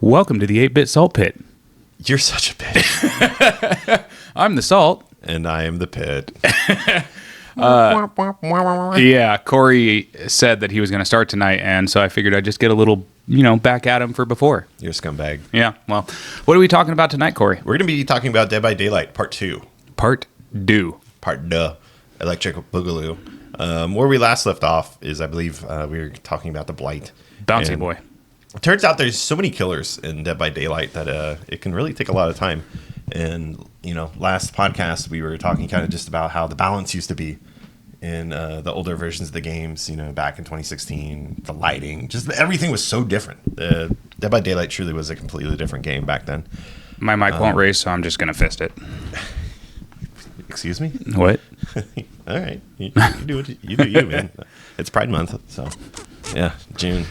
Welcome to the 8-Bit SaltPitt. You're such a bitch. I'm the salt. And I am the pit. Yeah, Corey said that he was going to start tonight, and so I figured I'd just get a little, back at him for before. You're a scumbag. Yeah, well, what are we talking about tonight, Corey? We're going to be talking about Dead by Daylight, Part 2. Part 2. Part 2. Electric Boogaloo. Where we last left off is, I believe, we were talking about the Blight. Bouncy boy. It turns out there's so many killers in Dead by Daylight that it can really take a lot of time. And, last podcast we were talking kind of just about how the balance used to be in the older versions of the games, back in 2016, the lighting, just everything was so different. Dead by Daylight truly was a completely different game back then. My mic won't raise, so I'm just going to fist it. Excuse me? What? All right. You do what you do, man. It's Pride Month, so yeah, June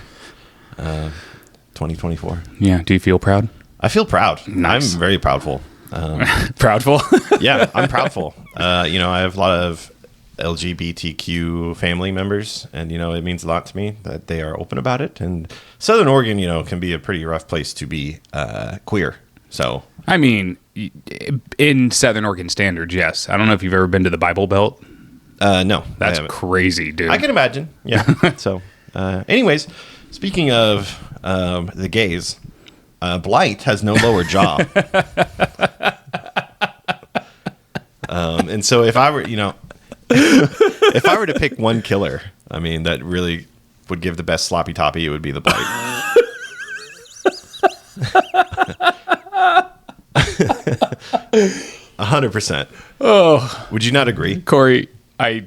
2024. Yeah, do you feel proud? I feel proud. Nice. I'm very proudful. Proudful? Yeah, I'm proudful. I have a lot of LGBTQ family members, and it means a lot to me that they are open about it. And Southern Oregon, can be a pretty rough place to be queer. So I mean, in Southern Oregon standards, yes. I don't know if you've ever been to the Bible Belt. No, That's crazy, dude. I can imagine. Yeah. So, anyways, speaking of the gays, Blight has no lower jaw. And so if I were, if I were to pick one killer, that really would give the best sloppy toppy, it would be the Blight. 100%. Oh, would you not agree, Corey? Let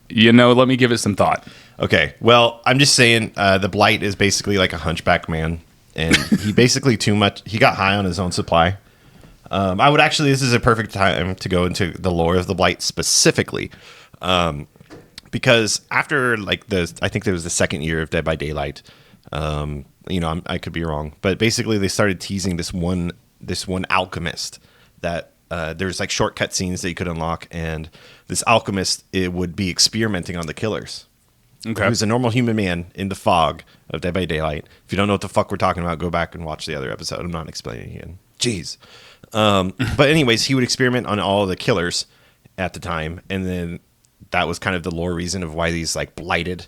me give it some thought. Okay, well, I'm just saying the Blight is basically like a hunchback man, and he basically he got high on his own supply. This is a perfect time to go into the lore of the Blight specifically, because after I think there was the second year of Dead by Daylight, I could be wrong, but basically they started teasing this one alchemist that there's short cut scenes that you could unlock, and this alchemist, it would be experimenting on the killers. Okay. He was a normal human man in the fog of Dead by Daylight. If you don't know what the fuck we're talking about, go back and watch the other episode. I'm not explaining it again. Jeez. But anyways, he would experiment on all the killers at the time, and then that was kind of the lore reason of why these blighted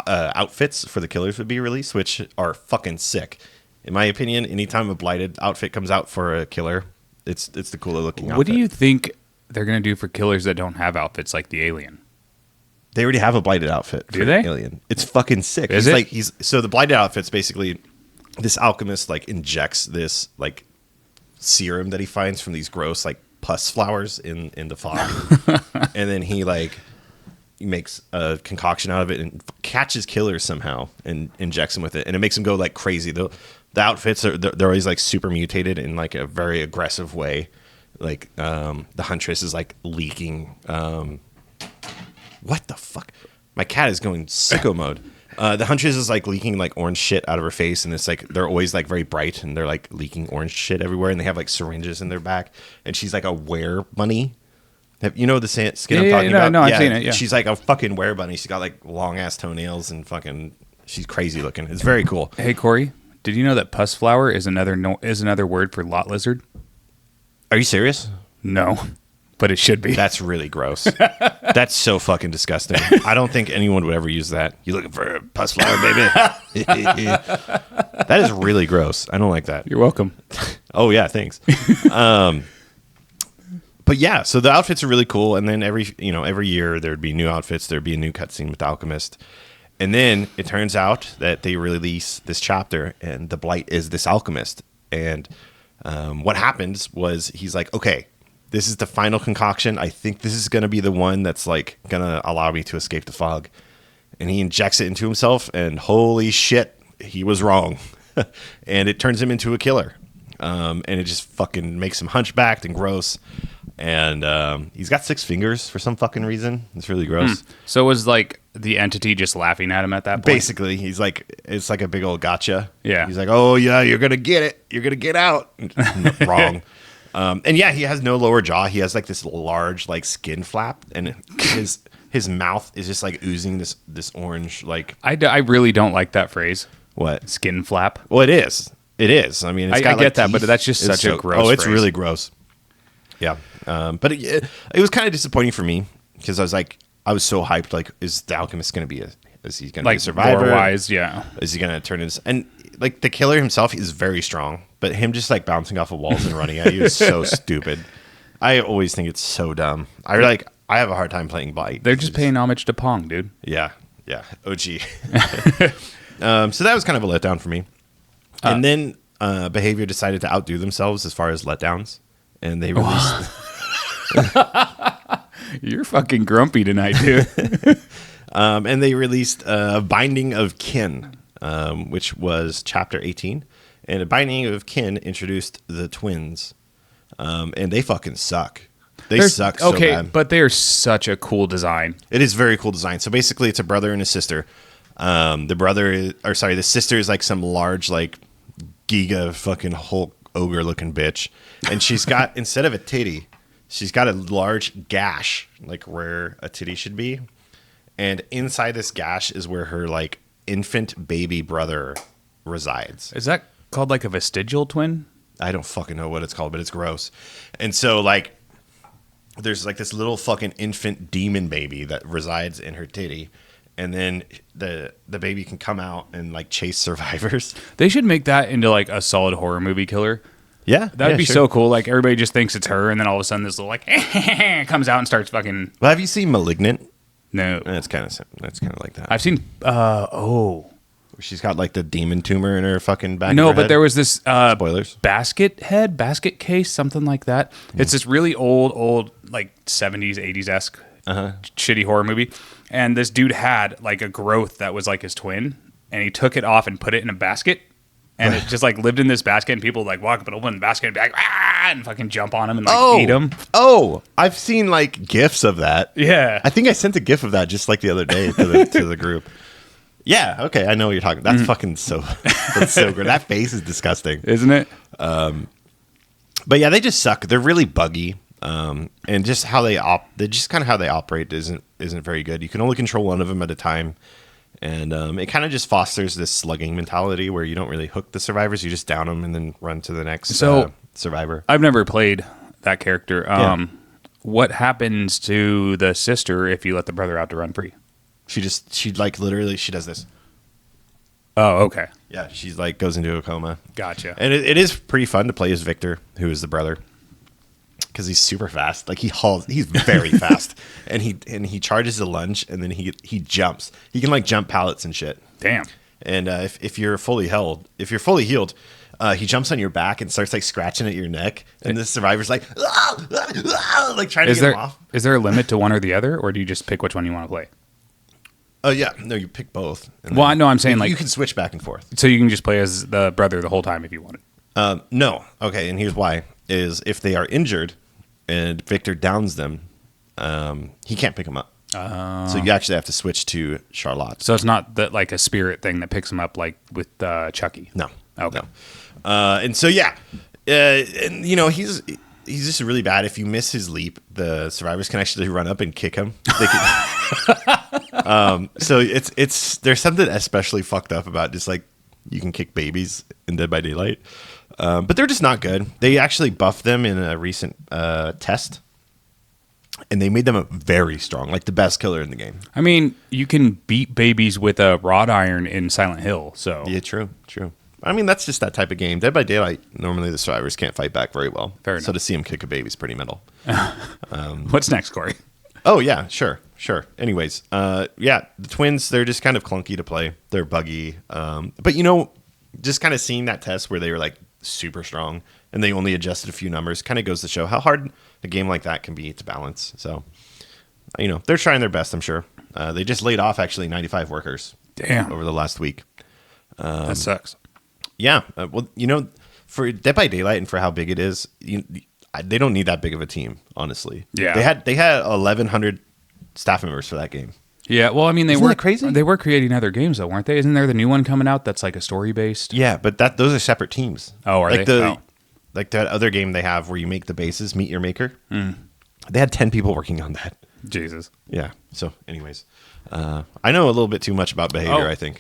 outfits for the killers would be released, which are fucking sick. In my opinion, anytime a blighted outfit comes out for a killer, it's the cooler looking outfit. What do you think they're going to do for killers that don't have outfits like the Alien? They already have a blighted outfit for the Alien. It's fucking sick. Is it? So the blighted outfit's basically this alchemist injects this serum that he finds from these gross pus flowers in the fog. And then he makes a concoction out of it and catches killers somehow and injects them with it, and it makes them go crazy. The outfits they're always super mutated in a very aggressive way. The Huntress is leaking. What the fuck? My cat is going sicko mode. The Huntress is leaking orange shit out of her face, and it's they're always very bright, and they're leaking orange shit everywhere, and they have syringes in their back, and she's a were bunny. You know the skin I'm talking about? No, I've seen it. Yeah. She's a fucking were bunny. She's got long ass toenails and she's crazy looking. It's very cool. Hey Corey, did you know that pus flower is another word for lot lizard? Are you serious? No, but it should be. That's really gross. That's so fucking disgusting. I don't think anyone would ever use that. You looking for a pus flower, baby? That is really gross. I don't like that. You're welcome. Oh yeah, thanks. But yeah, so the outfits are really cool, and then every year there'd be new outfits. There'd be a new cutscene with the Alchemist, and then it turns out that they release this chapter, and the Blight is this alchemist. And what happens was he's okay, this is the final concoction. I think this is gonna be the one that's gonna allow me to escape the fog. And he injects it into himself, and holy shit, he was wrong, and it turns him into a killer. And it just fucking makes him hunchbacked and gross. And he's got 6 fingers for some fucking reason. It's really gross. So was the entity just laughing at him at that point? Basically, he's it's a big old gotcha. Yeah. He's oh yeah, you're gonna get it. You're gonna get out. No, wrong. And yeah, he has no lower jaw. He has this large skin flap, and his mouth is just oozing this orange I really don't like that phrase. What? Skin flap. Well, it is. It is. I mean, it's I got, get that, teeth. but that's just It's such a gross Oh, it's phrase. really gross. Yeah. But it was kind of disappointing for me because I was so hyped. Like, is the alchemist going to be is he going to be a survivor? Lore-wise, yeah. Is he going to turn into, and like the killer himself is very strong, but him just like bouncing off of walls and running at you is so stupid. I always think it's so dumb. I have a hard time playing Blight. They're just paying homage to Pong, dude. Yeah. OG. So that was kind of a letdown for me. And then Behavior decided to outdo themselves as far as letdowns, and they released. You're fucking grumpy tonight, dude. And they released Binding of Kin, which was chapter 18, and a Binding of Kin introduced the twins, and they fucking suck. They're suck so bad. But they're such a cool design. It is very cool design. So basically, it's a brother and a sister. The sister is like some large, like giga fucking Hulk ogre looking bitch, and she's got instead of a titty, she's got a large gash, like where a titty should be, and inside this gash is where her like infant baby brother resides. Is that called like a vestigial twin? I don't fucking know what it's called, but it's gross. And so like, there's like this little fucking infant demon baby that resides in her titty. And then the baby can come out and like chase survivors. They should make that into like a solid horror movie killer. Yeah, That'd be so cool. Like everybody just thinks it's her, and then all of a sudden this little like comes out and starts fucking. Well, have you seen *Malignant*? No, That's kind of like that. I've seen. She's got like the demon tumor in her fucking back. No, of her but head. there was this Spoilers. basket case, something like that. It's this really old like 70s, 80s-esque shitty horror movie. And this dude had like a growth that was like his twin, and he took it off and put it in a basket. And it just like lived in this basket, and people would like walk up and open the basket and be like, and fucking jump on him and like eat him. Oh, I've seen like GIFs of that. Yeah. I think I sent a GIF of that just like the other day to the group. Yeah, okay, I know what you're talking about. That's fucking that's so good. That face is disgusting. Isn't it? But yeah, they just suck. They're really buggy. And just how they operate isn't very good. You can only control one of them at a time. And it kind of just fosters this slugging mentality where you don't really hook the survivors. You just down them and then run to the next survivor. I've never played that character. What happens to the sister if you let the brother out to run free? She does this. Oh, okay. Yeah, she's like goes into a coma. Gotcha. And it is pretty fun to play as Victor, who is the brother, because he's super fast. Like he's very fast, and he charges a lunge, and then he jumps. He can like jump pallets and shit. Damn. And if you're fully healed, he jumps on your back and starts like scratching at your neck, and the survivor's like, like trying to get him off. Is there a limit to one or the other, or do you just pick which one you want to play? Oh yeah, no, you pick both. Well, I know I'm saying like you can switch back and forth. So you can just play as the brother the whole time if you wanted. No, okay, and here's why: is if they are injured and Victor downs them, he can't pick them up. So you actually have to switch to Charlotte. So it's not that like a spirit thing that picks him up like with Chucky. No. Okay. No. And so yeah, and you know he's just really bad. If you miss his leap, the survivors can actually run up and kick him. They can, so it's there's something especially fucked up about just like you can kick babies in Dead by Daylight, but they're just not good. They actually buffed them in a recent test, and they made them very strong, like the best killer in the game. I mean, you can beat babies with a wrought iron in Silent Hill. So Yeah, true. I mean, that's just that type of game. Dead by Daylight, normally the survivors can't fight back very well. Fair enough. So to see him kick a baby is pretty metal. What's next, Corey? Oh, yeah, sure. Anyways, the twins, they're just kind of clunky to play. They're buggy. But, you know, just kind of seeing that test where they were, like, super strong and they only adjusted a few numbers kind of goes to show how hard a game like that can be to balance. So, you know, they're trying their best, I'm sure. They just laid off, actually, 95 workers. Damn. Over the last week. That sucks. Yeah. Well, you know, for Dead by Daylight and for how big it is, they don't need that big of a team, honestly. Yeah. They had 1,100 staff members for that game. Yeah, well, I mean, Isn't that crazy? They were creating other games, though, weren't they? Isn't there the new one coming out that's like a story-based? Yeah, but those are separate teams. Oh, are they? Like that other game they have where you make the bases, Meet Your Maker. They had 10 people working on that. Jesus. Yeah. So, anyways, I know a little bit too much about behavior, I think.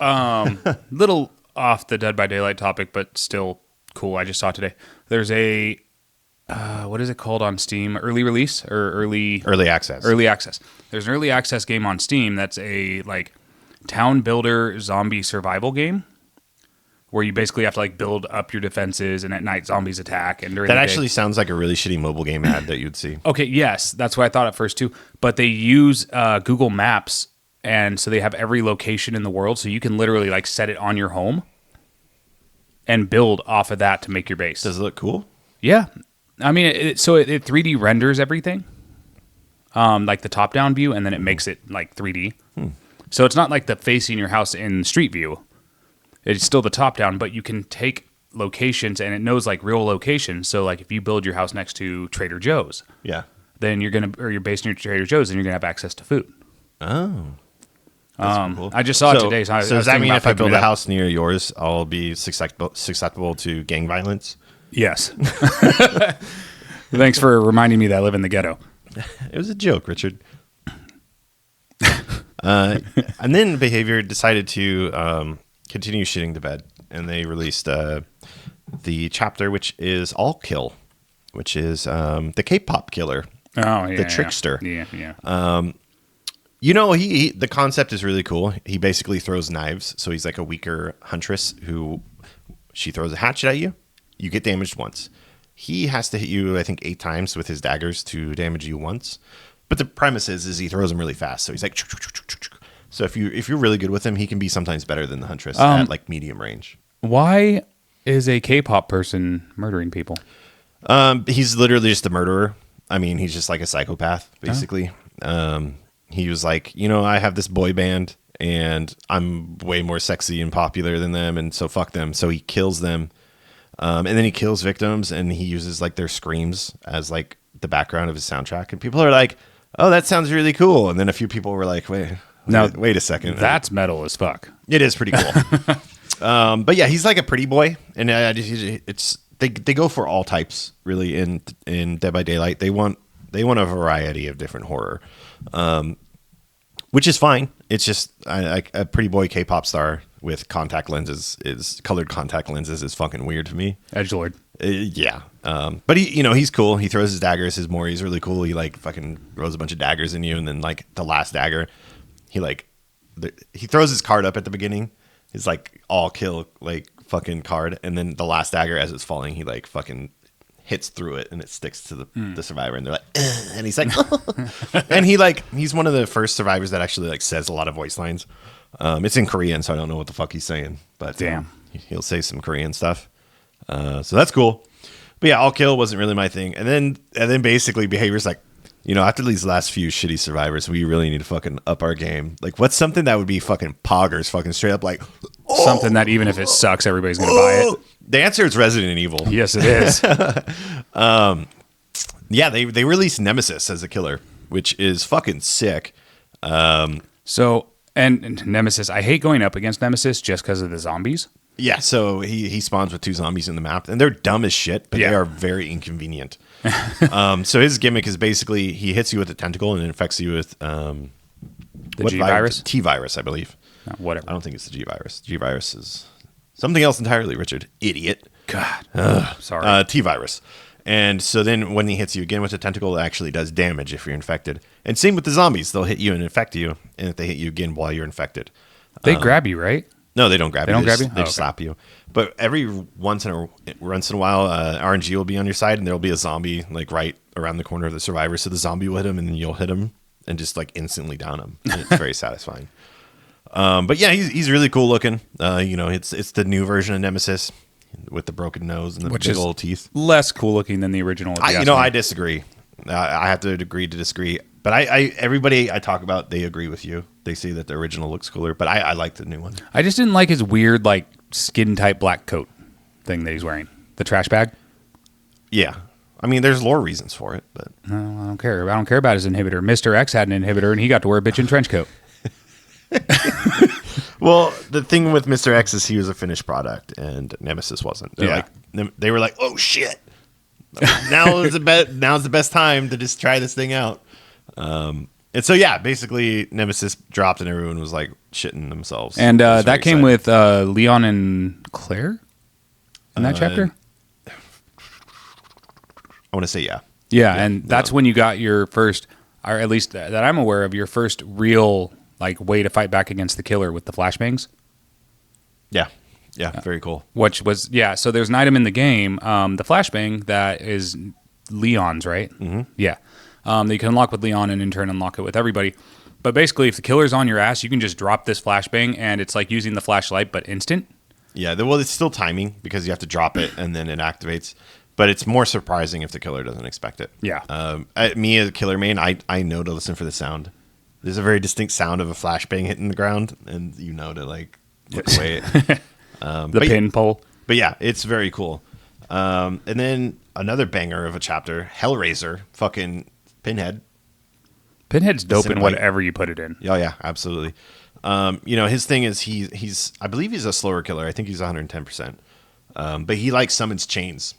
Little off the Dead by Daylight topic, but still cool. I just saw it today. There's a what is it called on Steam? Early release or early access? Early access. There's an early access game on Steam that's a like town builder zombie survival game where you basically have to like build up your defenses, and at night zombies attack. And during that the actually day, sounds like a really shitty mobile game ad that you'd see. okay, yes, that's what I thought at first too. But they use Google Maps, and so they have every location in the world, so you can literally like set it on your home and build off of that to make your base. Does it look cool? Yeah. I mean, it 3D renders everything, like the top-down view, and then it makes it like 3D. So it's not like the facing your house in Street View. It's still the top-down, but you can take locations, and it knows like real locations. So like if you build your house next to Trader Joe's, Yeah. then you're based near Trader Joe's, and you're gonna have access to food. Oh. That's cool. I just saw it today. So does that mean if I build a house near yours, I'll be susceptible to gang violence? Yes. Thanks for reminding me that I live in the ghetto. It was a joke, Richard. And then Behavior decided to continue shitting the bed, and they released the chapter, which is All Kill, which is the K-pop killer. Oh, yeah. The trickster. Yeah. You know, the concept is really cool. He basically throws knives, so he's like a weaker huntress who she throws a hatchet at you. You get damaged once. He has to hit you, I think, 8 times with his daggers to damage you once. But the premise is he throws them really fast. So he's like, so if you're really good with him, he can be sometimes better than the huntress at like medium range. Why is a K-pop person murdering people? He's literally just a murderer. I mean, he's just like a psychopath, basically. He was like, I have this boy band, and I'm way more sexy and popular than them, and so fuck them. So he kills them. And then he kills victims, and he uses like their screams as like the background of his soundtrack. And people are like, "Oh, that sounds really cool." And then a few people were like, "Wait a second, that's metal as fuck." It is pretty cool. But yeah, he's like a pretty boy, and they go for all types really in Dead by Daylight. They want a variety of different horror, which is fine. It's just a pretty boy K-pop star with contact lenses colored contact lenses is fucking weird to me. Edgelord. Yeah. But he's cool. He throws his daggers. His Mori's really cool. He like fucking throws a bunch of daggers in you, and then like the last dagger, he throws his card up at the beginning. His like all kill like fucking card, and then the last dagger as it's falling, he like fucking hits through it, and it sticks to the survivor, and they're like, ugh, and he's like, and he's one of the first survivors that actually like says a lot of voice lines. It's in Korean, so I don't know what the fuck he's saying, but damn, he'll say some Korean stuff. So that's cool. But yeah, All Kill wasn't really my thing. And then basically Behavior's like, after these last few shitty survivors, we really need to fucking up our game. Like, what's something that would be fucking poggers, fucking straight up like, something that even if it sucks, everybody's gonna buy it. The answer is Resident Evil. Yes, it is. Yeah, they released Nemesis as a killer, which is fucking sick. So, and Nemesis, I hate going up against Nemesis just because of the zombies. Yeah, so he spawns with 2 zombies in the map, and they're dumb as shit, but they are very inconvenient. So his gimmick is basically he hits you with a tentacle and it infects you with the G virus? T virus, I believe. No, whatever. I don't think it's the G virus. G virus is something else entirely, Richard. Idiot. God. Sorry. T virus. And so then when he hits you again with a tentacle, it actually does damage if you're infected. And same with the zombies. They'll hit you and infect you, and if they hit you again while you're infected. They grab you, right? No, they don't grab you. They don't grab you? They just slap you. But every once in a while, RNG will be on your side, and there'll be a zombie like right around the corner of the survivor. So the zombie will hit him, and then you'll hit him, and just like instantly down him. And it's very satisfying. But yeah, he's really cool looking. It's the new version of Nemesis with the broken nose and the big old teeth. Less cool looking than the original. I disagree. I have to agree to disagree. But everybody I talk about, they agree with you. They say that the original looks cooler, but I like the new one. I just didn't like his weird, like, skin-type black coat thing that he's wearing. The trash bag. Yeah. I mean, there's lore reasons for it, but... No, I don't care. I don't care about his inhibitor. Mr. X had an inhibitor, and he got to wear a bitchin' trench coat. Well, the thing with Mr. X is he was a finished product, and Nemesis wasn't. They were like, oh, shit. Now's the best time to just try this thing out. And And so, yeah, basically Nemesis dropped and everyone was like shitting themselves. And that came with Leon and Claire in that chapter? I want to say, yeah. Yeah, and that's when you got your first, or at least that I'm aware of, your first real like way to fight back against the killer with the flashbangs. Yeah. Yeah, very cool. Which was, so there's an item in the game, the flashbang, that is Leon's, right? Mm-hmm. Yeah. That you can unlock with Leon and in turn unlock it with everybody. But basically, if the killer's on your ass, you can just drop this flashbang, and it's like using the flashlight, but instant. Yeah, well, it's still timing because you have to drop it and then it activates. But it's more surprising if the killer doesn't expect it. Yeah. Me as a killer main, I know to listen for the sound. There's a very distinct sound of a flashbang hitting the ground, and you know to like look away. The pin pole. But yeah, it's very cool. And then another banger of a chapter, Hellraiser, fucking Pinhead. Pinhead's dope in whatever you put it in. Oh yeah, absolutely. His thing is he's I believe he's a slower killer. I think he's 110%. But he like summons chains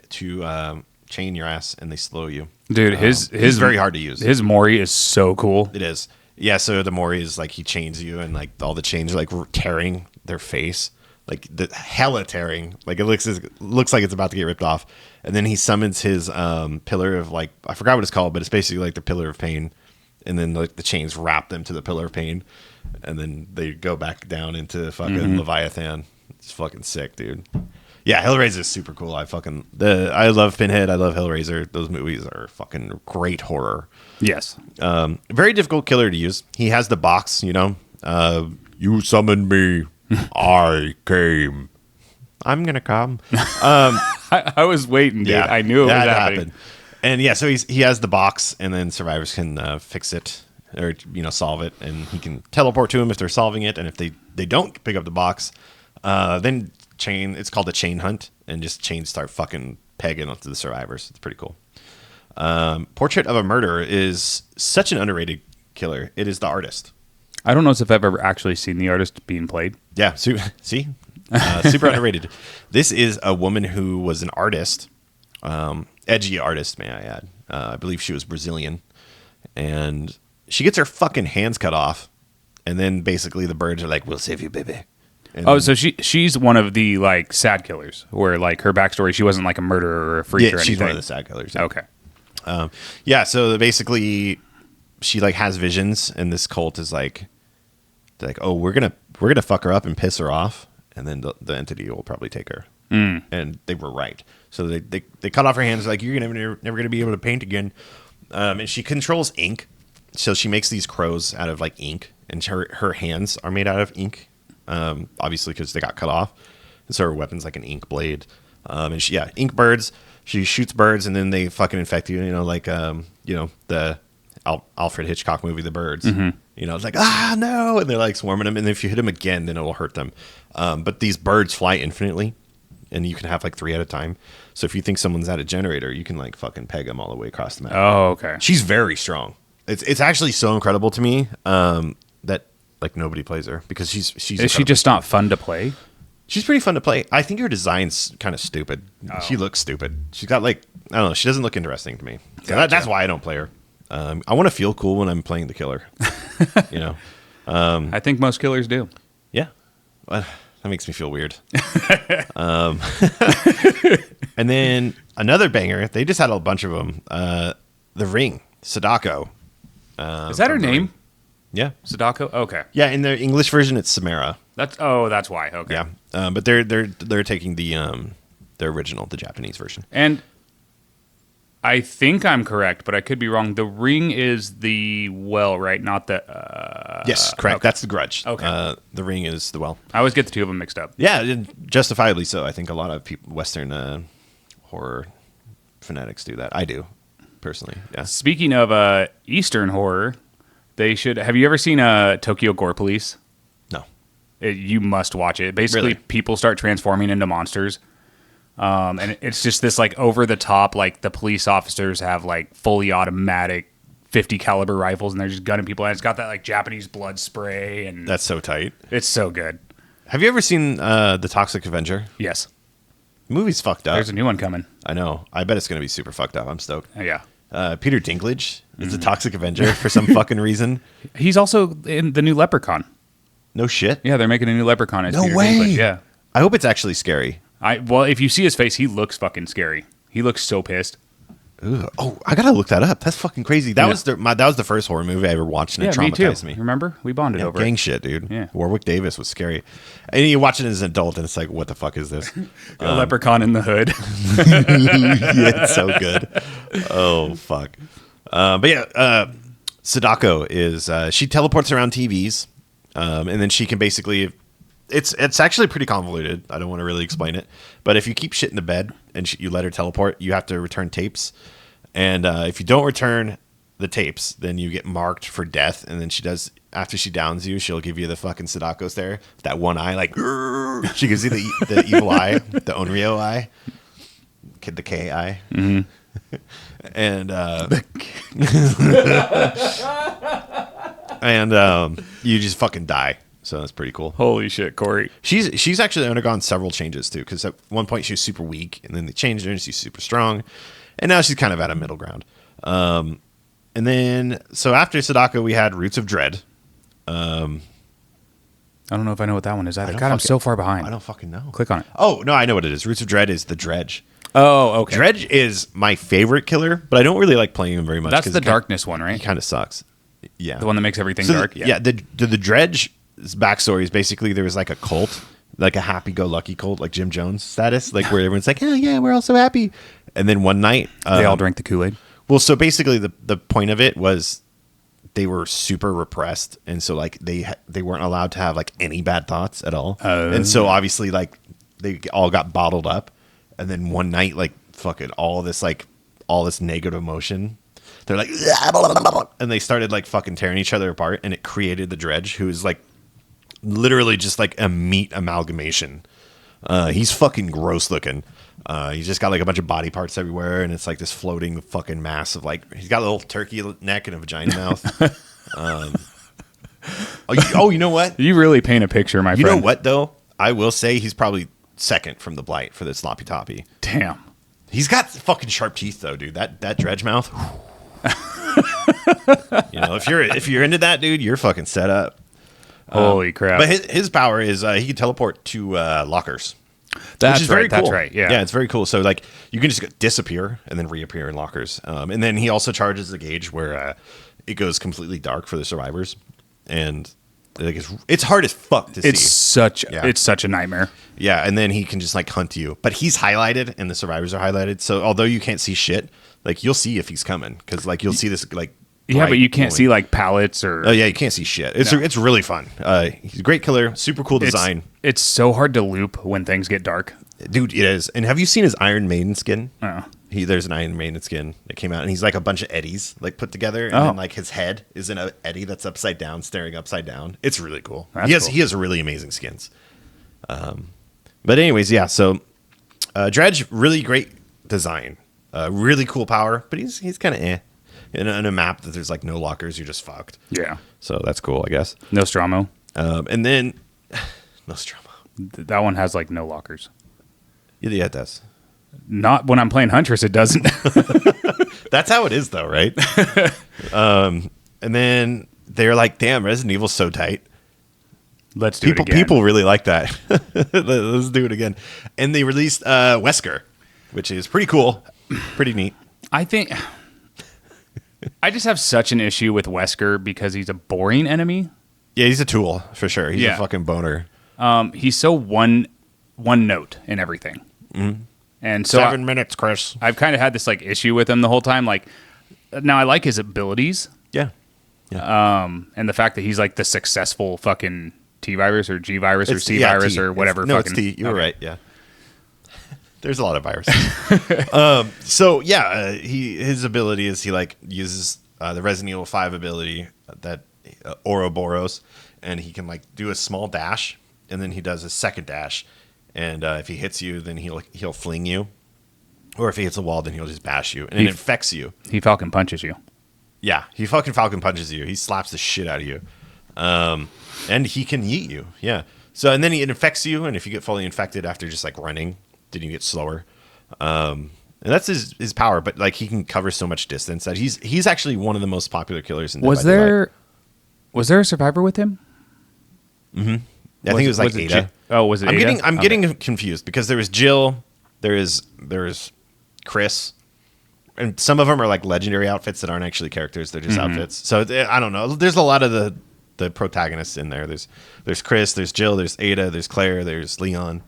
to chain your ass and they slow you. Dude, he's very hard to use. His Mori is so cool. It is. Yeah, so the Mori is like he chains you and like all the chains are like tearing their face. Like the hella tearing. Like it looks like it's about to get ripped off. And then he summons his pillar of like I forgot what it's called, but it's basically like the pillar of pain. And then like the chains wrap them to the pillar of pain. And then they go back down into fucking Leviathan. It's fucking sick, dude. Yeah, Hellraiser is super cool. I love Pinhead. I love Hellraiser. Those movies are fucking great horror. Yes. Very difficult killer to use. He has the box, you summoned me. I came. I'm gonna come. I was waiting, dude. I knew it was happening. And yeah, so he has the box, and then survivors can fix it or solve it, and he can teleport to him if they're solving it, and if they don't pick up the box, then chain. It's called the chain hunt, and just chains start fucking pegging onto the survivors. It's pretty cool. Portrait of a Murderer is such an underrated killer. It is the artist. I don't know if I've ever actually seen the artist being played. Yeah, super underrated. This is a woman who was an artist, edgy artist, may I add. I believe she was Brazilian, and she gets her fucking hands cut off, and then basically the birds are like, "We'll save you, baby." And so she's one of the like sad killers, where like her backstory, she wasn't like a murderer or a freak or anything. She's one of the sad killers. Yeah. Okay. So basically, she like has visions, and this cult is like, they're like, oh, we're gonna fuck her up and piss her off, and then the entity will probably take her. And they were right. So they cut off her hands, like you're never gonna be able to paint again. And she controls ink, so she makes these crows out of like ink, and her hands are made out of ink. Obviously because they got cut off, and so her weapon's like an ink blade. And ink birds. She shoots birds, and then they fucking infect you. The Alfred Hitchcock movie, The Birds. It's like, no, and they're like swarming them, and if you hit them again, then it will hurt them. But these birds fly infinitely, and you can have like 3 at a time. So if you think someone's at a generator, you can like fucking peg them all the way across the map. Oh, okay. She's very strong. It's actually so incredible to me that like nobody plays her because she's. Is she just not fun to play? She's pretty fun to play. I think her design's kind of stupid. Oh. She looks stupid. She's got like, I don't know. She doesn't look interesting to me. Gotcha. That's why I don't play her. I want to feel cool when I'm playing the killer. I think most killers do. Yeah. Well, that makes me feel weird. And then another banger. They just had a bunch of them. The Ring, Sadako. Is that her name? Yeah. Sadako? Okay. Yeah, in the English version, it's Samara. That's why. Okay. Yeah. But they're taking the original, the Japanese version. And I think I'm correct, but I could be wrong. The Ring is the well, right? Not the... yes, correct. Okay. That's the Grudge. Okay. The Ring is the well. I always get the two of them mixed up. Yeah, justifiably so. I think a lot of people, Western horror fanatics do that. I do, personally. Yeah. Speaking of Eastern horror, they should... Have you ever seen Tokyo Gore Police? No. You must watch it. Basically, really? People start transforming into monsters. And it's just this like over the top, like the police officers have like fully automatic 50 caliber rifles and they're just gunning people. And it's got that like Japanese blood spray. And that's so tight. It's so good. Have you ever seen The Toxic Avenger? Yes. The movie's fucked up. There's a new one coming. I know. I bet it's going to be super fucked up. I'm stoked. Yeah. Peter Dinklage is a Toxic Avenger for some fucking reason. He's also in the new Leprechaun. No shit. Yeah, they're making a new Leprechaun. As No Peter way. Dinklage. Yeah. I hope it's actually scary. Well, if you see his face, he looks fucking scary. He looks so pissed. Ugh. Oh, I gotta look that up. That's fucking crazy. That was that was the first horror movie I ever watched, and it traumatized me. Remember, we bonded over gang it. shit, dude. Yeah. Warwick Davis was scary, and you watch it as an adult, and it's like, what the fuck is this? A Leprechaun in the hood. Yeah, it's so good. Oh fuck. But yeah, Sadako is she teleports around TVs, and then she can basically. It's actually pretty convoluted. I don't want to really explain it, but if you keep shit in the bed and you let her teleport, you have to return tapes, and if you don't return the tapes, then you get marked for death. And then after she downs you, she'll give you the fucking Sadako stare, that one eye, like she gives you the evil eye, the Onryo eye, the K eye, and and you just fucking die. So that's pretty cool. Holy shit, Corey. She's actually undergone several changes too, because at one point she was super weak, and then they changed her and she's super strong, and now she's kind of at a middle ground. And then so after Sadako, we had Roots of Dread. I don't know if I know what that one is. I'm so far behind. I don't fucking know. Click on it. Oh no, I know what it is. Roots of Dread is the Dredge. Oh, okay. Dredge is my favorite killer, but I don't really like playing him very much. That's the darkness one, right? He kind of sucks. Yeah, the one that makes everything dark. The Dredge. His backstory is basically there was like a cult, like a happy-go-lucky cult, like Jim Jones status, like where everyone's like, oh yeah, we're all so happy. And then one night, they all drank the Kool-Aid. Well, so basically the point of it was they were super repressed, and so like they weren't allowed to have like any bad thoughts at all. And so obviously like they all got bottled up, and then one night like fucking all this negative emotion. They're like, and they started like fucking tearing each other apart, and it created the Dredge, who is like literally just like a meat amalgamation. He's fucking gross looking. He's just got like a bunch of body parts everywhere, and it's like this floating fucking mass of like, he's got a little turkey neck and a vagina mouth. You know what? You really paint a picture, my friend. You know what though? I will say he's probably second from the Blight for the sloppy toppy. Damn. He's got fucking sharp teeth though, dude. That Dredge mouth. You know, if you're into that, dude, you're fucking set up. Holy crap! But his power is he can teleport to lockers. That's which is very cool. That's right. Yeah. Yeah, it's very cool. So like you can just disappear and then reappear in lockers. And then he also charges the gauge where it goes completely dark for the survivors, and like it's hard as fuck to see. It's such a nightmare. Yeah, and then he can just like hunt you, but he's highlighted and the survivors are highlighted. So although you can't see shit, like you'll see if he's coming, because like you'll see this like. Yeah, but you can't see like pallets or. Oh yeah, you can't see shit. It's really fun. He's a great killer, super cool design. It's so hard to loop when things get dark, dude. It is. And have you seen his Iron Maiden skin? Oh. There's an Iron Maiden skin that came out, and he's like a bunch of eddies like put together, and then like his head is in an eddy that's upside down, staring upside down. It's really cool. He has really amazing skins. But anyways, yeah. So Dredge, really great design, really cool power, but he's kind of eh. In a map that there's like no lockers, you're just fucked. Yeah. So that's cool, I guess. Nostromo. And then Nostromo. That one has like no lockers. Yeah, it does. Not when I'm playing Huntress, it doesn't. That's how it is, though, right? And then they're like, "Damn, Resident Evil's so tight. Let's do it again." People really like that. Let's do it again. And they released Wesker, which is pretty cool, pretty neat. I think. I just have such an issue with Wesker because he's a boring enemy. Yeah, he's a tool for sure. He's a fucking boner. He's so one note in everything. Mm-hmm. And so 7 minutes, Chris. I've kind of had this like issue with him the whole time. Like, now I like his abilities. Yeah. And the fact that he's like the successful fucking T virus or G virus or C virus or whatever. It's T. You're right. Yeah. There's a lot of viruses. So yeah, his ability is he like uses the Resident Evil 5 ability that Ouroboros, and he can like do a small dash, and then he does a second dash, and if he hits you, then he'll fling you, or if he hits a wall, then he'll just bash you, and it infects you. He Falcon punches you. Yeah, he fucking Falcon punches you. He slaps the shit out of you, and he can yeet you. Yeah. So and then it infects you, and if you get fully infected after just like running, then you get slower. And And that's his power, but like he can cover so much distance that he's actually one of the most popular killers in Dead Was by Daylight. was there a survivor with him? I think it was like Ada. Was it Ada? I'm getting confused because there was Jill, there's Chris, and some of them are like legendary outfits that aren't actually characters; they're just outfits. So I don't know. There's a lot of the protagonists in there. There's Chris, there's Jill, there's Ada, there's Claire, there's Leon.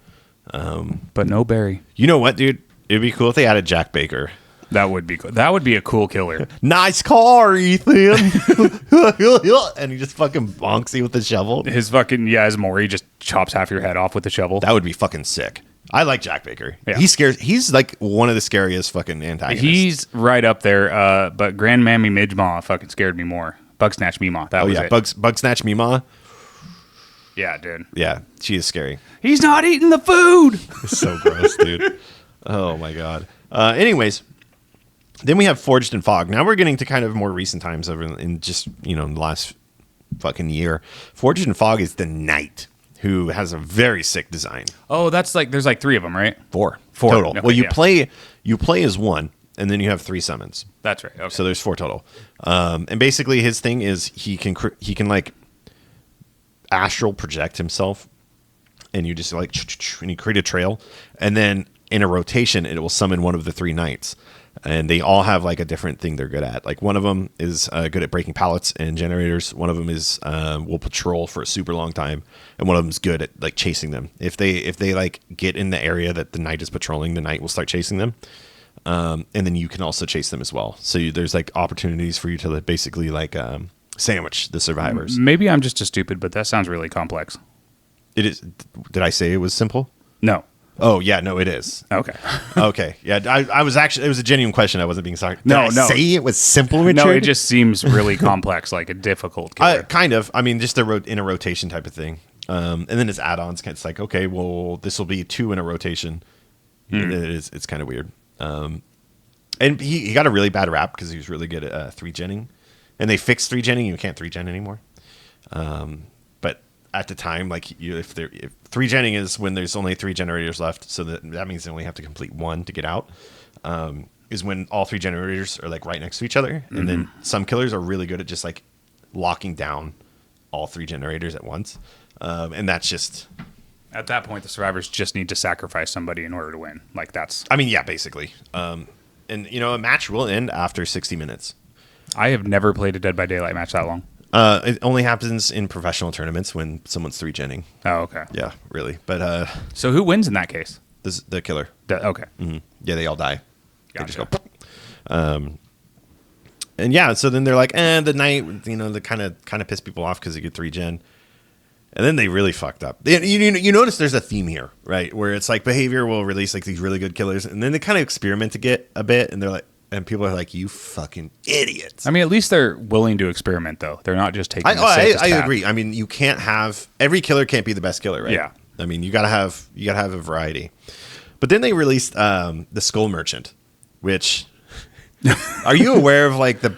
But no Barry. You know what, dude? It'd be cool if they added Jack Baker. That would be cool. That would be a cool killer. Nice car, Ethan. And he just fucking bonks you with the shovel. His Maury just chops half your head off with the shovel. That would be fucking sick. I like Jack Baker. Yeah. He's like one of the scariest fucking antagonists. He's right up there. But Grandmammy Midgemaw fucking scared me more. Bugsnatch Meemaw. That was it. Bugsnatch Meemaw. Yeah, dude. Yeah, she is scary. He's not eating the food. It's so gross, dude. Oh my god. Anyways, then we have Forged in Fog. Now we're getting to kind of more recent times over in just, the last fucking year. Forged in Fog is the knight who has a very sick design. Oh, that's like there's like 3 of them, right? Four total. Okay, Well, you play as one, and then you have 3 summons. That's right. Okay. So there's 4 total. And basically his thing is he can like astral project himself, and you just like and you create a trail, and then in a rotation it will summon one of the 3 knights. And they all have like a different thing they're good at. Like one of them is good at breaking pallets and generators. One of them is will patrol for a super long time, and one of them is good at like chasing them. If they like get in the area that the knight is patrolling, the knight will start chasing them, and then you can also chase them as well. So there's like opportunities for you to basically like sandwich the survivors. Maybe I'm just a stupid, but that sounds really complex. It is. Did I say it was simple? No. Oh yeah, no, it is. Okay. Okay, yeah. I was actually. It was a genuine question. I wasn't being sorry. No. Say it was simple, Richard? No, it just seems really complex, like a difficult killer. Kind of. I mean, just in a rotation type of thing. And then his add-ons, it's like, okay, well, this will be 2 in a rotation. It's kind of weird. And he got a really bad rap because he was really good at 3-genning, and they fixed 3-genning. You can't 3-gen anymore. But at the time, like if 3-genning is when there's only 3 generators left, so that means they only have to complete 1 to get out. Is when all 3 generators are like right next to each other, and then some killers are really good at just like locking down all 3 generators at once, and that's just At that point, the survivors just need to sacrifice somebody in order to win. Like that's. I mean, yeah, basically. And a match will end after 60 minutes. I have never played a Dead by Daylight match that long. It only happens in professional tournaments when someone's 3-genning. Oh, okay. Yeah, really. But so who wins in that case? the killer. Okay. Mm-hmm. Yeah, they all die. Gotcha. They just go. And yeah, so then they're like, the knight, they kind of piss people off because they get 3-gen. And then they really fucked up. You notice there's a theme here, right? Where it's like behavior will release like these really good killers, and then they kind of experiment to get a bit, and they're like, and people are like, "You fucking idiots." I mean, at least they're willing to experiment, though. They're not just taking. I agree. I mean, you can't have every killer can't be the best killer, right? Yeah. I mean, you gotta have a variety. But then they released the Skull Merchant, which are you aware of like the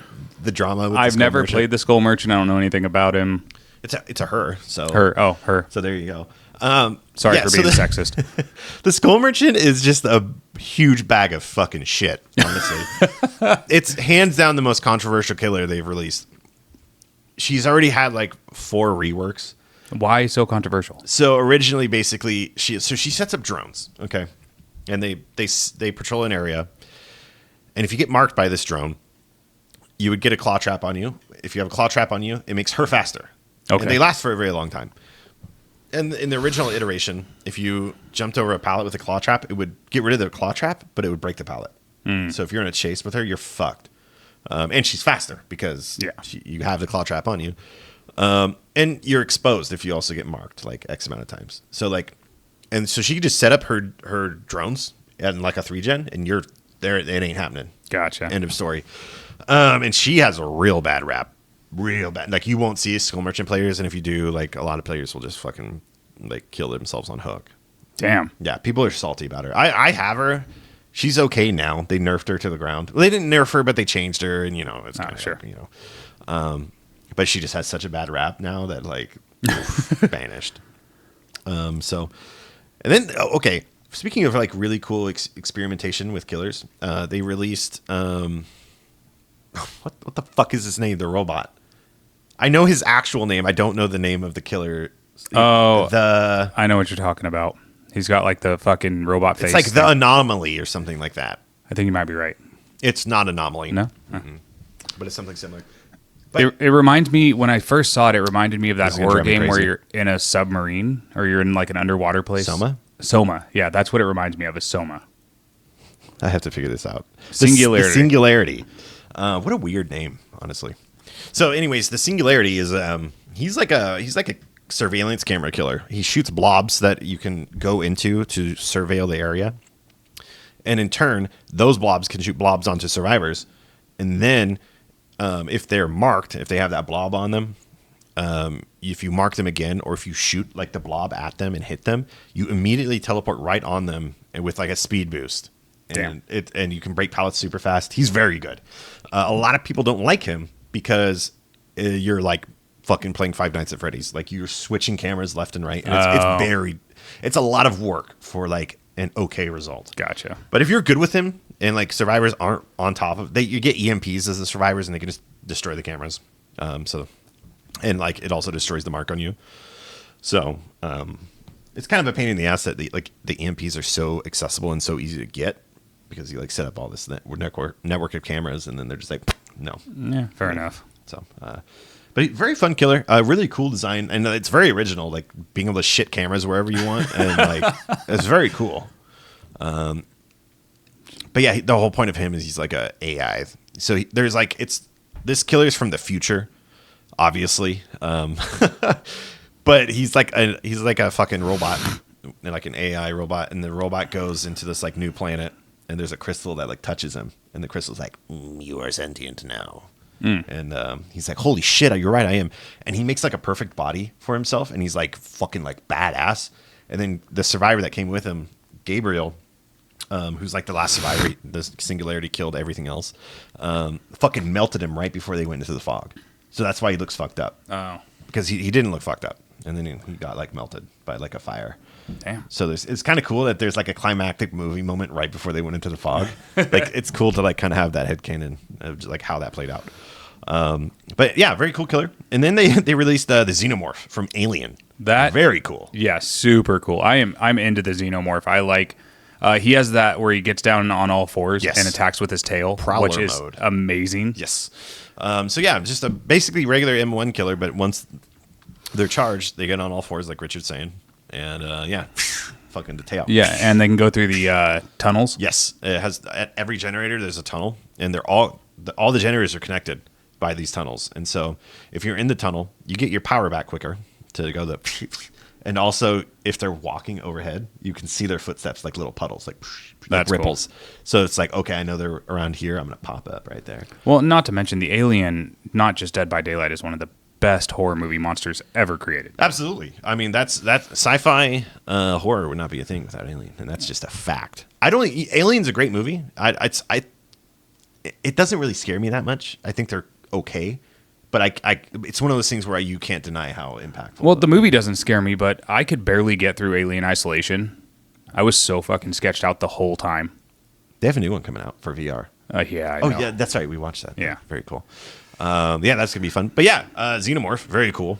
drama? With I've never played the Skull Merchant. I don't know anything about him. It's a her. So her. So there you go. Sorry for being sexist. The Skull Merchant is just a huge bag of fucking shit, honestly. It's hands down the most controversial killer they've released. She's already had like 4 reworks. Why so controversial? So originally, basically, she sets up drones, okay? And they patrol an area. And if you get marked by this drone, you would get a claw trap on you. If you have a claw trap on you, it makes her faster. Okay. And they last for a very long time. And in the original iteration, if you jumped over a pallet with a claw trap, it would get rid of the claw trap, but it would break the pallet. So if you're in a chase with her, you're fucked. And she's faster because you have the claw trap on you. And you're exposed if you also get marked like X amount of times. So like, and so she could just set up her drones and like a 3-gen, and you're there. It ain't happening. Gotcha. End of story. And she has a real bad rap. Real bad. Like you won't see Skull Merchant players, and if you do, like a lot of players will just fucking like kill themselves on hook. Damn. Yeah, people are salty about her. I have her. She's okay now. They nerfed her to the ground. Well, they didn't nerf her, but they changed her, and it's kind of sure. But she just has such a bad rap now that like banished. And then okay, speaking of like really cool experimentation with killers, they released what the fuck is his name? The robot. I know his actual name. I don't know the name of the killer. Oh, I know what you're talking about. He's got like the fucking robot face. It's like the Anomaly or something like that. I think you might be right. It's not Anomaly. No? But it's something similar. But it reminds me, when I first saw it, it reminded me of that horror game where you're in a submarine or you're in like an underwater place. Soma. Yeah, that's what it reminds me of, is Soma. I have to figure this out. Singularity. The Singularity. What a weird name, honestly. So anyways, the Singularity is he's like a surveillance camera killer. He shoots blobs that you can go into to surveil the area. And in turn, those blobs can shoot blobs onto survivors. And then if they're marked, if they have that blob on them, if you mark them again, or if you shoot like the blob at them and hit them, you immediately teleport right on them and with like a speed boost. And you can break pallets super fast. He's very good. A lot of people don't like him because you're like fucking playing Five Nights at Freddy's. Like you're switching cameras left and right. And it's a lot of work for like an okay result. Gotcha. But if you're good with him and like survivors aren't on top of you get EMPs as the survivors and they can just destroy the cameras. And like it also destroys the mark on you. So it's kind of a pain in the ass that the EMPs are so accessible and so easy to get because you like set up all this network of cameras and then they're just like no. Yeah, fair enough. So but very fun killer, really cool design, and it's very original, like being able to shit cameras wherever you want, and like it's very cool. But yeah, the whole point of him is he's like a AI. So there's like this killer's from the future, obviously, but he's like a fucking robot, like an AI robot, and the robot goes into this like new planet, and there's a crystal that like touches him, and the crystal's like, "You are sentient now." And he's like, holy shit, you're right, I am. And he makes like a perfect body for himself, and he's like fucking like badass. And then the survivor that came with him, Gabriel, who's like the last survivor, the Singularity killed everything else, fucking melted him right before they went into the fog. So that's why he looks fucked up. Oh. Because he didn't look fucked up. And then he got like melted by like a fire. Damn. So it's kind of cool that there's like a climactic movie moment right before they went into the fog. Like it's cool to like kind of have that headcanon of just like how that played out. But yeah, very cool killer. And then they released the Xenomorph from Alien. That very cool. Yeah, super cool. I'm into the Xenomorph. I like he has that where he gets down on all fours and attacks with his tail, Prowler which is mode. Amazing. Yes. So yeah, just a basically regular M1 killer, but once they're charged, they get on all fours like Richard's saying. And yeah, fucking the tail. Yeah, and they can go through the tunnels. Yes. It has at every generator there's a tunnel, and they're all the generators are connected by these tunnels. And so if you're in the tunnel, you get your power back quicker to go and also if they're walking overhead, you can see their footsteps like little puddles, like ripples. Cool. So it's like, okay, I know they're around here. I'm going to pop up right there. Well, not to mention the Alien, not just Dead by Daylight, is one of the best horror movie monsters ever created. Absolutely. I mean, that sci-fi horror would not be a thing without Alien, and that's just a fact. Alien's a great movie. It doesn't really scare me that much. I think they're okay, but it's one of those things where you can't deny how impactful. Well, the movie doesn't scare me, but I could barely get through Alien Isolation. I was so fucking sketched out the whole time. They have a new one coming out for VR. Yeah, I know. Yeah, that's right. We watched that. Yeah. Very cool. Yeah, that's going to be fun. But yeah, Xenomorph, very cool.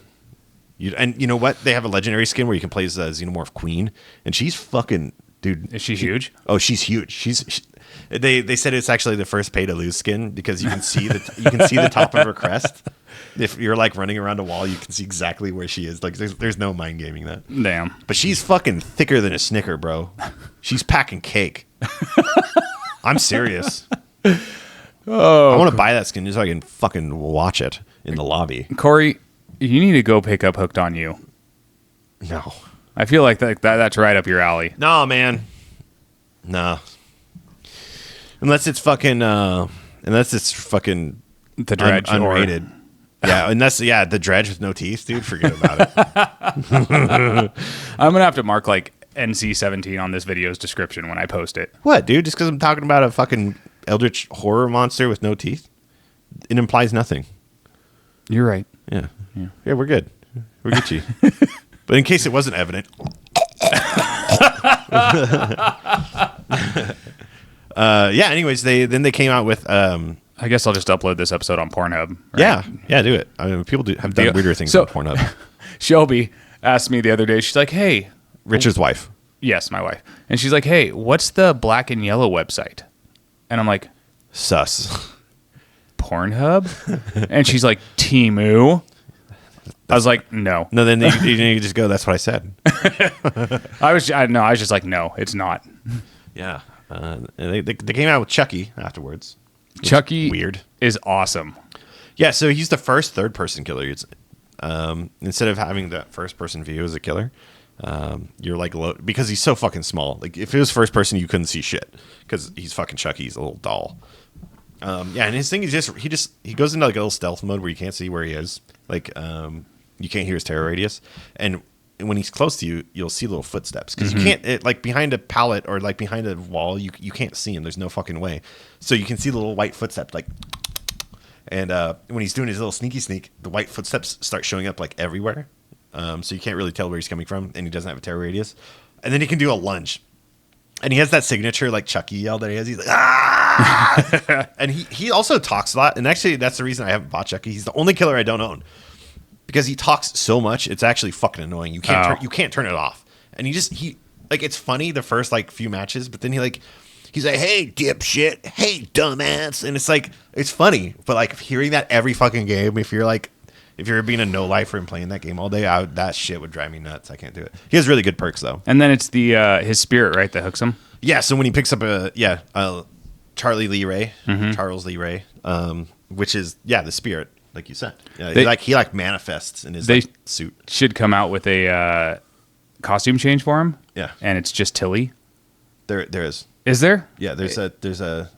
And you know what? They have a legendary skin where you can play as Xenomorph Queen, and she's fucking... Dude, is she huge? Oh, she's huge. They said it's actually the first pay to lose skin because you can see the top of her crest. If you're like running around a wall, you can see exactly where she is. Like there's no mind gaming that. Damn. But she's fucking thicker than a Snicker, bro. She's packing cake. I'm serious. Oh, I want to buy that skin just so I can fucking watch it in the lobby. Corey, you need to go pick up Hooked on You. No. I feel like that's right up your alley. No, man. No. Unless it's fucking the Dredge unrated. Yeah, unless the Dredge with no teeth, dude. Forget about it. I'm gonna have to mark like NC-17 on this video's description when I post it. What, dude? Just because I'm talking about a fucking eldritch horror monster with no teeth, it implies nothing. You're right. Yeah, we're good. We're Gucci. But in case it wasn't evident, Yeah. Anyways, they came out with. I guess I'll just upload this episode on Pornhub. Right? Yeah, do it. I mean, people have done weirder things on Pornhub. Shelby asked me the other day. She's like, "Hey, Richard's wife." Yes, my wife. And she's like, "Hey, what's the black and yellow website?" And I'm like, "Sus." Pornhub? And she's like, "Temu." I was like, "No." No, then you just go, "That's what I said." I was just like, "No, it's not." Yeah. They came out with Chucky afterwards. Chucky weird is awesome. Yeah, so he's the first third-person killer. It's instead of having that first-person view as a killer, you're like because he's so fucking small. Like if it was first person, you couldn't see shit because he's fucking Chucky. He's a little doll. Yeah, and his thing is he goes into like a little stealth mode where you can't see where he is. Like you can't hear his terror radius, and when he's close to you, you'll see little footsteps because you can't like behind a pallet or like behind a wall. You can't see him. There's no fucking way. So you can see the little white footsteps like. And when he's doing his little sneaky sneak, the white footsteps start showing up like everywhere. So you can't really tell where he's coming from, and he doesn't have a terror radius. And then he can do a lunge. And he has that signature like Chucky yell that he has. He's like, ah! And he also talks a lot. And actually, that's the reason I haven't bought Chucky. He's the only killer I don't own. Because he talks so much, it's actually fucking annoying. You can't turn it off. And he like it's funny the first like few matches, but then he's like, "Hey, dipshit. Hey, dumbass." And it's like, it's funny. But like hearing that every fucking game, if you're being a no-lifer and playing that game all day, that shit would drive me nuts. I can't do it. He has really good perks, though. And then it's the his spirit, right, that hooks him? Yeah, so when he picks up Charlie Lee Ray, Charles Lee Ray, which is, the spirit, like you said. Yeah, he manifests in his suit. Should come out with a costume change for him. Yeah. And it's just Tilly. There is. Is there? Yeah, there's a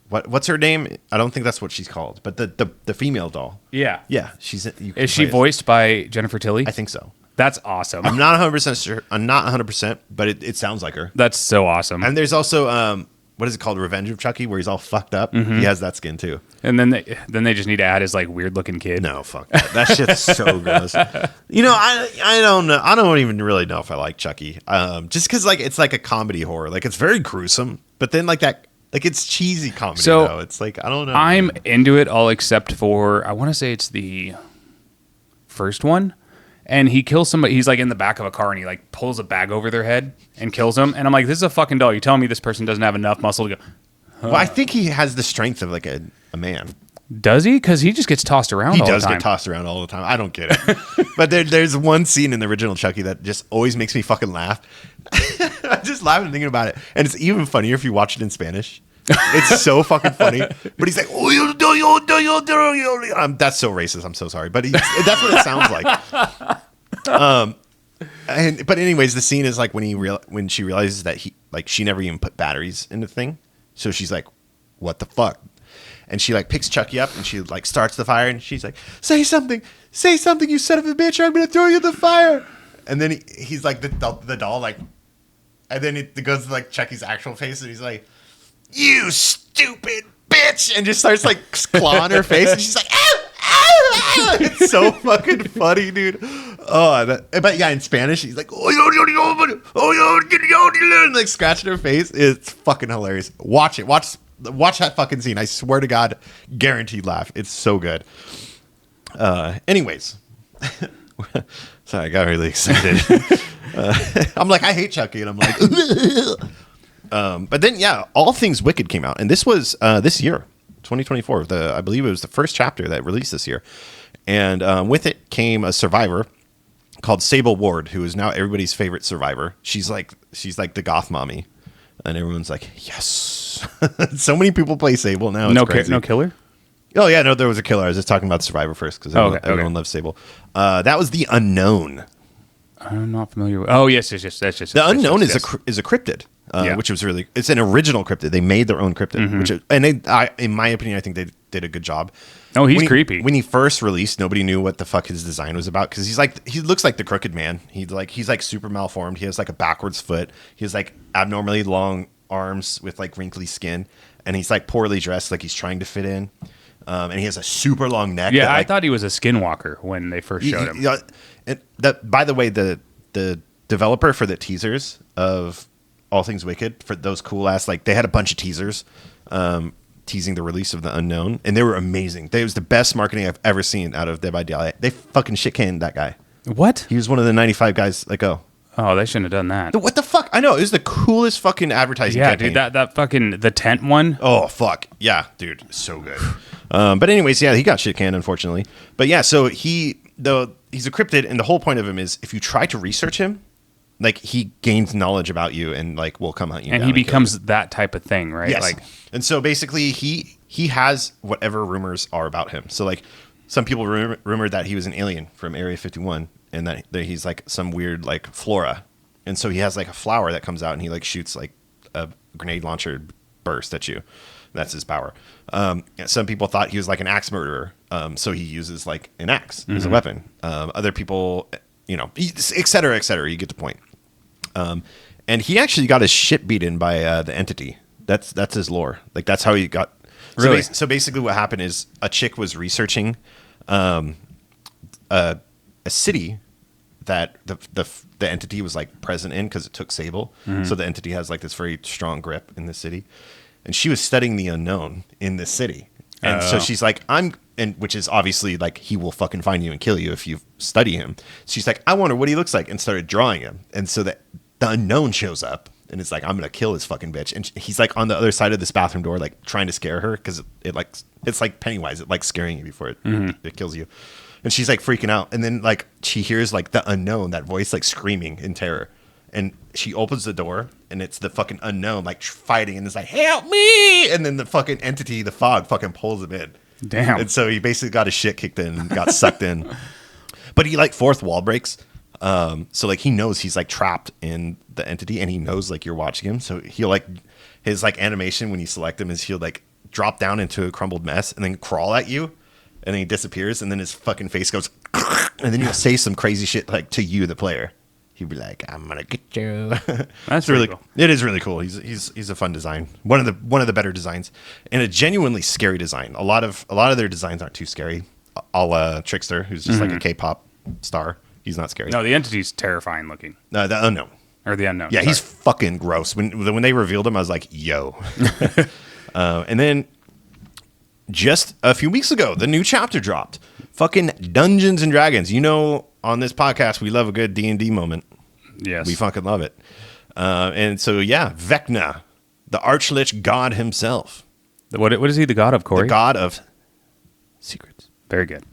what's her name? I don't think that's what she's called, but the female doll. Yeah. Yeah, is she voiced by Jennifer Tilly? I think so. That's awesome. I'm not 100% sure. I'm not 100%, but it sounds like her. That's so awesome. And there's also what is it called? Revenge of Chucky, where he's all fucked up. He has that skin too. And then they just need to add his like weird looking kid. No, fuck that. That shit's so gross. You know, I don't know. I don't even really know if I like Chucky. Just because like it's like a comedy horror. Like it's very gruesome, but then like that. Like it's cheesy comedy though. It's like I don't know. I'm into it all except for I want to say it's the first one, and he kills somebody. He's like in the back of a car and he like pulls a bag over their head and kills them. And I'm like, this is a fucking doll. You're telling me this person doesn't have enough muscle to go? Well, I think he has the strength of like a man. Does he? Because he just gets tossed around. He does get tossed around all the time. I don't get it. But there's one scene in the original Chucky that just always makes me fucking laugh. I'm just laughing thinking about it. And it's even funnier if you watch it in Spanish. It's so fucking funny. But he's like, that's so racist. I'm so sorry. But that's what it sounds like. But anyways, the scene is like when she realizes that she never even put batteries in the thing. So she's like, what the fuck? And she like picks Chucky up and she like starts the fire and she's like, say something, you son of a bitch, or I'm gonna throw you in the fire. And then he's like the doll like, and then it goes to like Chucky's actual face and he's like, you stupid bitch, and just starts like clawing her face and she's like, ow, ow, ow. It's so fucking funny, dude. But yeah, in Spanish he's like, and like scratching her face. It's fucking hilarious. Watch it. Watch that fucking scene. I swear to God, guaranteed laugh. It's so good. Anyways. Sorry, I got really excited. I'm like, I hate Chucky, and I'm like, but then All Things Wicked came out, and this was this year, 2024. I believe it was the first chapter that released this year, and with it came a survivor called Sable Ward, who is now everybody's favorite survivor. She's like the goth mommy, and everyone's like, yes. So many people play Sable now. No killer. Oh yeah, no, there was a killer. I was just talking about Survivor first because everyone loves Sable. That was the Unknown. I'm not familiar with. Oh yes. That's just the Unknown is a cryptid, which was really. It's an original cryptid. They made their own cryptid, in my opinion, I think they did a good job. Oh, he's creepy. When he first released, nobody knew what the fuck his design was about because he looks like the Crooked Man. He's like super malformed. He has like a backwards foot. He has like abnormally long arms with like wrinkly skin, and he's like poorly dressed, like he's trying to fit in. And he has a super long neck. Yeah, I thought he was a skinwalker when they first showed him. By the way, the developer for the teasers of All Things Wicked for those cool ass, like they had a bunch of teasers teasing the release of The Unknown, and they were amazing. It was the best marketing I've ever seen out of Dead by Daylight. They fucking shit canned that guy. What? He was one of the 95 guys that go. Oh, they shouldn't have done that. What the fuck? I know. It was the coolest fucking advertising campaign. Dude, that fucking, the tent one. Oh, fuck. Yeah, dude. So good. But anyways, yeah, he got shit canned, unfortunately. But yeah, so he's a cryptid, and the whole point of him is if you try to research him, like he gains knowledge about you and like will come hunt you and down he becomes that type of thing, right? Yes. Like, and so basically he has whatever rumors are about him. So like some people rumored that he was an alien from Area 51 and that he's like some weird like flora. And so he has like a flower that comes out and he like shoots like a grenade launcher burst at you. That's his power. Some people thought he was like an axe murderer. So he uses like an axe as a weapon. Other people, you know, et cetera, et cetera. You get the point. And he actually got his shit beaten by the entity. That's his lore. Like that's how he got. Really? So basically, what happened is a chick was researching a city that the entity was like present in because it took Sable. So the entity has like this very strong grip in the city, and she was studying the unknown in this city. And so she's like, which is obviously like he will fucking find you and kill you if you study him. She's like, I wonder what he looks like, and started drawing him. And so that the unknown shows up, and it's like, I'm gonna kill this fucking bitch. And he's like on the other side of this bathroom door, like trying to scare her because it's like Pennywise, it like scaring you before it kills you. And she's like freaking out, and then like she hears like the unknown, that voice like screaming in terror. And she opens the door, and it's the fucking unknown, like fighting, and it's like, help me! And then the fucking entity, the fog, fucking pulls him in. damn. And so he basically got his shit kicked in and got sucked in. But he like fourth wall breaks. So like he knows he's like trapped in the entity, and he knows like you're watching him. So he'll like, his like animation when you select him is he'll like drop down into a crumbled mess and then crawl at you, and then he disappears, and then his fucking face goes, and then he'll say some crazy shit like to you, the player. He'd be like, "I'm gonna get you." That's really cool. It is really cool. He's a fun design. One of the better designs, and a genuinely scary design. A lot of their designs aren't too scary. A la Trickster, who's just like a K-pop star. He's not scary. No, the entity's terrifying looking. The unknown. Or the unknown. Yeah, sorry. he's fucking gross. When they revealed him, I was like, "Yo." And then just a few weeks ago, the new chapter dropped. Fucking Dungeons and Dragons. You know, on this podcast, we love a good D&D moment. Yes. We fucking love it. And so, yeah, Vecna, the Archlich god himself. What is he the god of, Corey? The god of secrets. Very good.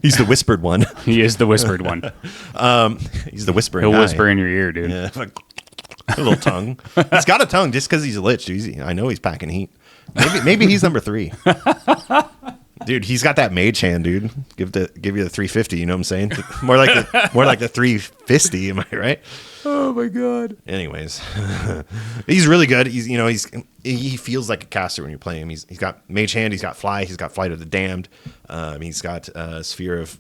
He's the whispered one. He is the whispered one. He's the whispering He'll guy. whisper in your ear, dude. Yeah, like, a little tongue. He's got a tongue just because he's a lich. Dude. I know he's packing heat. Maybe he's number 3. Dude, he's got that mage hand, dude. Give you the 350. You know what I'm saying? More like the 350. Am I right? Oh my god. Anyways, he's really good. He feels like a caster when you play him. He's got mage hand. He's got fly. He's got flight of the damned. He's got sphere of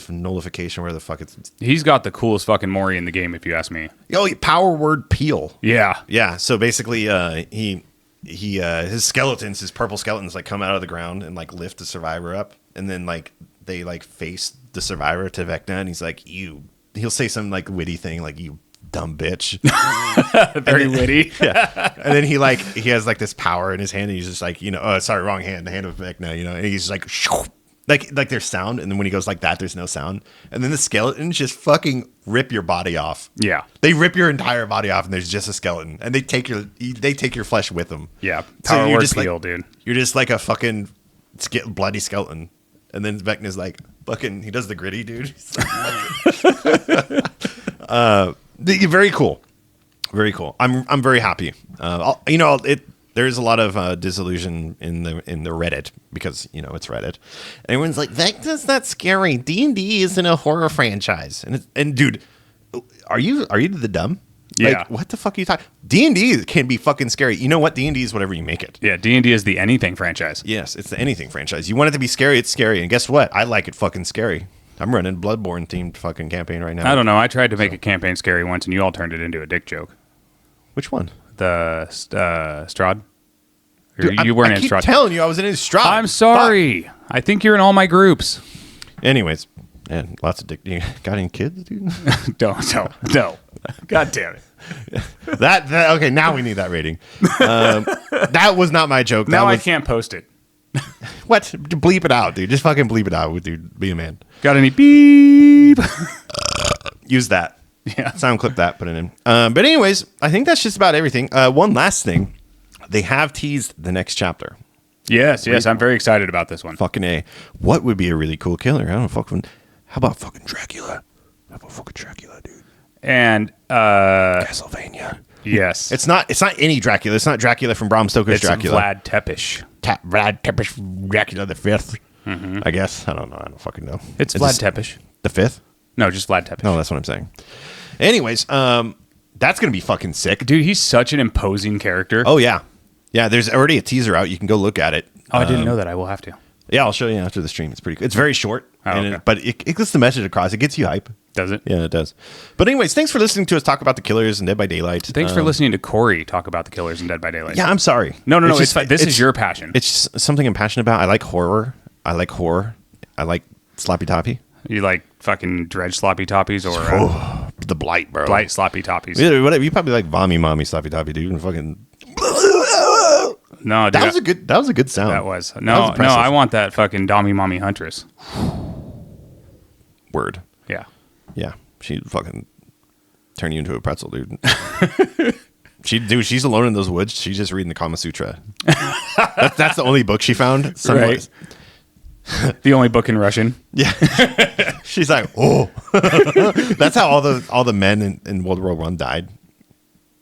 nullification. Where the fuck it's. He's got the coolest fucking Mori in the game, if you ask me. Oh, power word peel. Yeah. Yeah. So basically, his skeletons, his purple skeletons, like come out of the ground and like lift the survivor up, and then like they like face the survivor to Vecna, and he's like, he'll say some like witty thing like, "You dumb bitch." Very witty. Yeah. And then he has like this power in his hand, and he's just like, oh, sorry, wrong hand, the hand of Vecna, and he's just like, shoo, like there's sound, and then when he goes like that, there's no sound, and then the skeletons just fucking rip your body off. Yeah. They rip your entire body off, and there's just a skeleton, and they take your flesh with them. Yeah. So Power you're word just peel, like, dude. You're just like a fucking bloody skeleton. And then Vecna's like, fucking, he does the gritty, dude. Very cool. Very cool. I'm very happy. There's a lot of disillusion in the Reddit because, it's Reddit. Everyone's like, Vecna's not scary. D&D isn't a horror franchise. And dude, are you the dumb? Yeah. Like, what the fuck are you talking? D&D can be fucking scary. You know what? D&D is whatever you make it. Yeah, D&D is the anything franchise. Yes, it's the anything franchise. You want it to be scary, it's scary. And guess what? I like it fucking scary. I'm running Bloodborne themed fucking campaign right now. I don't know. I tried to make a campaign scary once, and you all turned it into a dick joke. Which one? The Strahd? Dude, you weren't I in keep Strahd. telling you I was in his Strahd. I'm sorry. Fuck. I think you're in all my groups. Anyways, Man, lots of dick. You got any kids, dude? Don't. No. God damn it. that okay, now we need that rating. That was not my joke. Now I can't post it. What? Bleep it out, dude. Just fucking bleep it out, dude. Be a man. Got any beep? Use that. Yeah. Sound clip that, put it in. But anyways, I think that's just about everything. One last thing. They have teased the next chapter. Yes. I'm very excited about this one. Fucking A. What would be a really cool killer? I don't know. How about fucking Dracula? Dude? And Castlevania. Yes. It's not any Dracula. It's not Dracula from Bram Stoker's It's Dracula. Vlad Tepes. Vlad Tepes Dracula the Fifth. I guess. I don't know. I don't fucking know. It's Vlad Tepes. The Fifth? No, just Vlad Tepes. No, that's what I'm saying. Anyways, that's gonna be fucking sick, Dude, he's such an imposing character. Oh yeah, yeah. There's already a teaser out. You can go look at it. Oh, I didn't know that. I will have to. Yeah, I'll show you after the stream. It's pretty cool. It's very short, okay. but it gets the message across. It gets you hype. Does it? Yeah, it does. But anyways, thanks for listening to us talk about the Killers and Dead by Daylight. Thanks for listening to Corey talk about the Killers in Dead by Daylight. Yeah, I'm sorry. No. It's this is your passion. It's just something I'm passionate about. I like horror. I like sloppy toppy. You like fucking dredge sloppy toppies or The Blight, bro. blight sloppy toppies? Yeah, whatever. You probably like Vommy Mommy sloppy toppy, dude. And fucking. No, dude, That was a good sound. That was That no. was impressive. I want that fucking Dommy Mommy Huntress. Word. Yeah. Yeah, she'd fucking turn you into a pretzel, dude. She's alone in those woods. She's just reading the Kama Sutra. That's the only book she found. Right. The only book in Russian. Yeah. She's like, oh. That's how all the men in World War I died.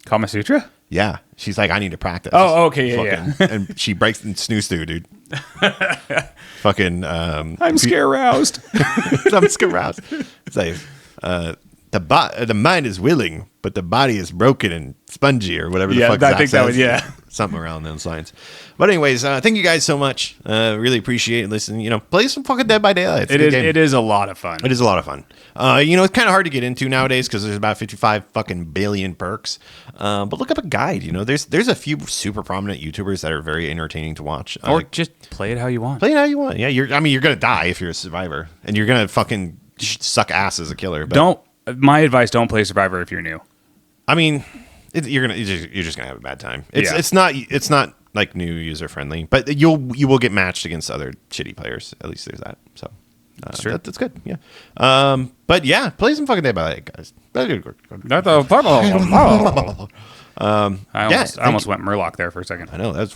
Kama Sutra? Yeah. She's like, I need to practice. Oh, okay, yeah. And she breaks in snooze through, dude. Fucking. I'm scare roused. I'm scaroused. It's like, the mind is willing, but the body is broken and spongy, or whatever the fuck I Zach think that says. was Something around those lines. But anyways, thank you guys so much. Really appreciate it. Listen, play some fucking Dead by Daylight. It's a good game. It is a lot of fun. It is a lot of fun. It's kind of hard to get into nowadays because there's about 55 fucking billion perks. But look up a guide. There's a few super prominent YouTubers that are very entertaining to watch. Or just play it how you want. Play it how you want. Yeah, you're gonna die if you're a survivor, and you're gonna fucking suck ass as a killer. But My advice: don't play Survivor if you're new. I mean, you're just gonna have a bad time. It's not like new user friendly, but you will get matched against other shitty players. At least there's that. So that's good. Yeah. But yeah, play some fucking Dead by Daylight, guys. I almost went Murloc there for a second. I know that's.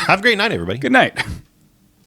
Have a great night, everybody. Good night.